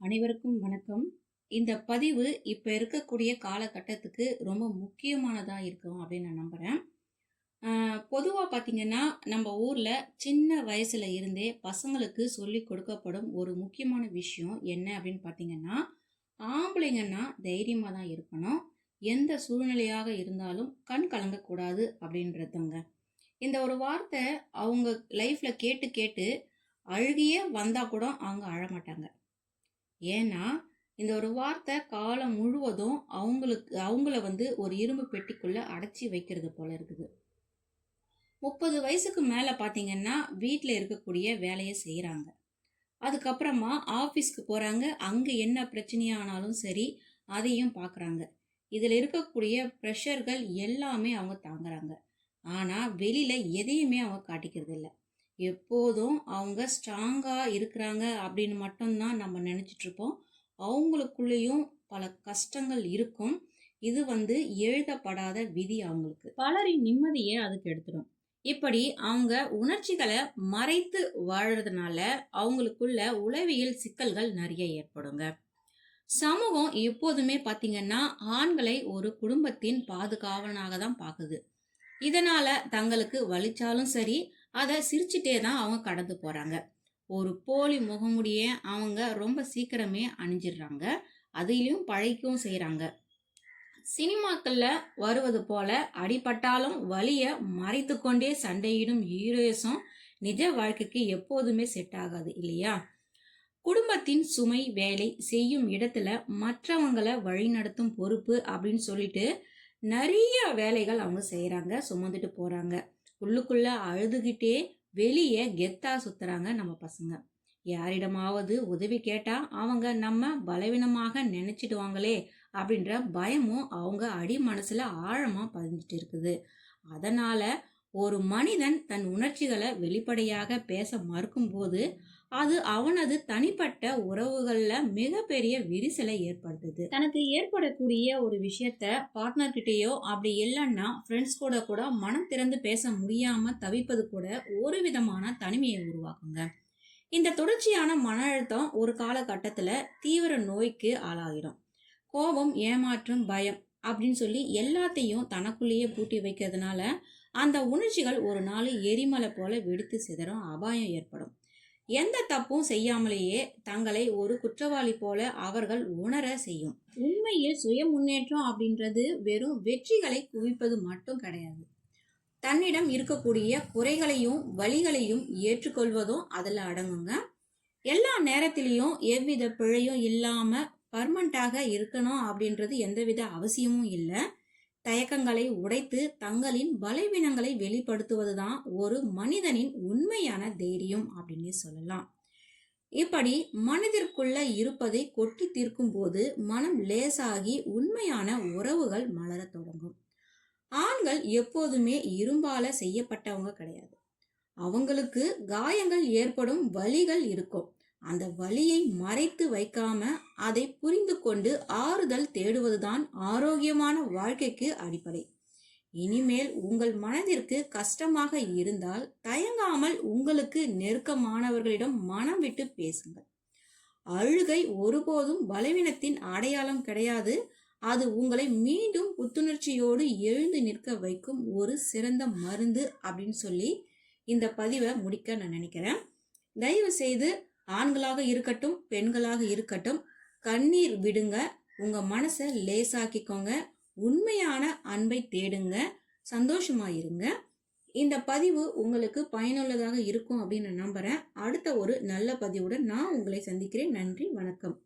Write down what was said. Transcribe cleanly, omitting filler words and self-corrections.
அனைவருக்கும் வணக்கம். இந்த பதிவு இப்ப இருக்கக்கூடிய காலகட்டத்துக்கு ரொம்ப முக்கியமானதா இருக்கும் அப்படின்னு நான் நம்புறேன். பொதுவா பார்த்தீங்கன்னா, நம்ம ஊர்ல சின்ன வயசுல இருந்தே பசங்களுக்கு சொல்லிக் கொடுக்கப்படும் ஒரு முக்கியமான விஷயம் என்ன அப்படின்னு பார்த்தீங்கன்னா, ஆம்பளைங்கன்னா தைரியமா தான் இருக்கணும். எந்த சூழ்நிலையாக இருந்தாலும் கண் கலங்கக்கூடாது அப்படின்றதுங்க. இந்த ஒரு வார்த்தை அவங்க லைஃப்ல கேட்டு கேட்டு அழுகியே வந்தா கூட அவங்க அழமாட்டாங்க. ஏன்னா, இந்த ஒரு வார்த்தை காலம் முழுவதும் அவங்கள ஒரு இரும்பு பெட்டிக்குள்ள அடைச்சி வைக்கிறது போல இருக்குது. 30 வயசுக்கு மேல பார்த்தீங்கன்னா, வீட்ல இருக்கக்கூடிய வேலைய செய்றாங்க. அதுக்கப்புறமா ஆஃபீஸ்க்கு போறாங்க. அங்க என்ன பிரச்சனையானாலும் சரி, அதையும் பார்க்குறாங்க. இதுல இருக்கக்கூடிய பிரஷர்கள் எல்லாமே அவங்க தாங்குறாங்க. ஆனா, வெளியில எதையுமே அவங்க காட்டிக்கிறது இல்ல. எப்போதும் அவங்க ஸ்ட்ராங்கா இருக்கிறாங்க அப்படின்னு மட்டும் தான் நம்ம நினைச்சிட்டு இருப்போம். அவங்களுக்குள்ளேயும் பல கஷ்டங்கள் இருக்கும். இது எழுதப்படாத விதி அவங்களுக்கு. பலரின் நிம்மதியை அது கெடுத்துடும். இப்படி அவங்க உணர்ச்சிகளை மறைத்து வாழறதுனால அவங்களுக்குள்ள உளவியல் சிக்கல்கள் நிறைய ஏற்படுங்க. சமூகம் எப்போதுமே பாத்தீங்கன்னா ஆண்களை ஒரு குடும்பத்தின் பாதுகாவலனாக தான் பாக்குது. இதனால தங்களுக்கு வலிச்சாலும் சரி, அதை சிரிச்சுட்டே தான் அவங்க கடந்து போறாங்க. ஒரு போலி முகமுடிய அவங்க ரொம்ப சீக்கிரமே அணிஞ்சிடுறாங்க. அதிலையும் பழைக்கவும் செய்றாங்க. சினிமாக்கள்ல வருவது போல அடிபட்டாலும் வலிய மறைத்து கொண்டே சண்டையிடும் ஹீரோயிசம் நிஜ வாழ்க்கைக்கு எப்போதுமே செட் ஆகாது இல்லையா? குடும்பத்தின் சுமை வேலை செய்யும் இடத்துல மற்றவங்களை வழிநடத்தும் பொறுப்பு அப்படின்னு சொல்லிட்டு நிறைய வேலைகள் அவங்க செய்யறாங்க, சுமந்துட்டு போறாங்க. உள்ளுக்குள்ள அழுதுகிட்டே வெளியே கெத்தா சுத்துறாங்க நம்ம பசங்க. யாரிடமாவது உதவி கேட்டா அவங்க நம்ம பலவீனமாக நினைச்சிடுவாங்களே அப்படின்ற பயமும் அவங்க அடி மனசுல ஆழமா பதிஞ்சிட்டு இருக்குது. அதனால ஒரு மனிதன் தன் உணர்ச்சிகளை வெளிப்படையாக பேச மறுக்கும் போது அது அவனது தனிப்பட்ட உறவுகள்ல மிகப்பெரிய விரிசலை ஏற்படுத்துது. தனக்கு ஏற்படக்கூடிய ஒரு விஷயத்த பார்ட்னர் கிட்டேயோ அப்படி இல்லைன்னா ஃப்ரெண்ட்ஸ் கூட கூட மனம் திறந்து பேச முடியாம தவிப்பது கூட ஒரு விதமான தனிமையை உருவாக்குங்க. இந்த தொடர்ச்சியான மன அழுத்தம் ஒரு காலகட்டத்துல தீவிர நோய்க்கு ஆளாகிடும். கோபம், ஏமாற்றம், பயம் அப்படின்னு சொல்லி எல்லாத்தையும் தனக்குள்ளேயே பூட்டி வைக்கிறதுனால அந்த உணர்ச்சிகள் ஒரு நாள் எரிமலை போல வெடித்து சிதறும் அபாயம் ஏற்படும். எந்த தப்பும் செய்யாமலேயே தங்களை ஒரு குற்றவாளி போல அவர்கள் உணர செய்யும். உண்மையில் சுய முன்னேற்றம் அப்படின்றது வெறும் வெற்றிகளை குவிப்பது மட்டும் கிடையாது. தன்னிடம் இருக்கக்கூடிய குறைகளையும் வழிகளையும் ஏற்றுக்கொள்வதும் அதுல அடங்குங்க. எல்லா நேரத்திலையும் எவ்வித பிழையும் இல்லாம பர்மனண்டாக இருக்கணும் அப்படின்றது எந்தவித அவசியமும் இல்லை. தயக்கங்களை உடைத்து தங்களின் பலவீனங்களை வெளிப்படுத்துவதுதான் ஒரு மனிதனின் உண்மையான தைரியம் அப்படின்னு சொல்லலாம். இப்படி மனதிற்குள்ள இருப்பதை கொட்டி தீர்க்கும் போது மனம் லேசாகி உண்மையான உறவுகள் மலர தொடங்கும். ஆண்கள் எப்போதுமே இரும்பால செய்யப்பட்டவங்க கிடையாது. அவங்களுக்கு காயங்கள் ஏற்படும் வலிகள் இருக்கும். அந்த வலியை மறைத்து வைக்காம அதை புரிந்து கொண்டு ஆறுதல் தேடுவதுதான் ஆரோக்கியமான வாழ்க்கைக்கு அடிப்படை. இனிமேல் உங்கள் மனதிற்கு கஷ்டமாக இருந்தால் தயங்காமல் உங்களுக்கு நெருக்கமானவர்களிடம் மனம் விட்டு பேசுங்கள். அழுகை ஒருபோதும் பலவீனத்தின் அடையாளம் கிடையாது. அது உங்களை மீண்டும் புத்துணர்ச்சியோடு எழுந்து நிற்க வைக்கும் ஒரு சிறந்த மருந்து அப்படின்னு சொல்லி இந்த பதிவை முடிக்க நான் நினைக்கிறேன். தயவு செய்து ஆண்களாக இருக்கட்டும், பெண்களாக இருக்கட்டும், கண்ணீர் விடுங்க. உங்க மனசை லேசாக்கிக்கோங்க. உண்மையான அன்பை தேடுங்க. சந்தோஷமா இருங்க. இந்த பதிவு உங்களுக்கு பயனுள்ளதாக இருக்கும் அப்படின்னு நான் நம்புறேன். அடுத்த ஒரு நல்ல பதிவுடன் நான் உங்களை சந்திக்கிறேன். நன்றி, வணக்கம்.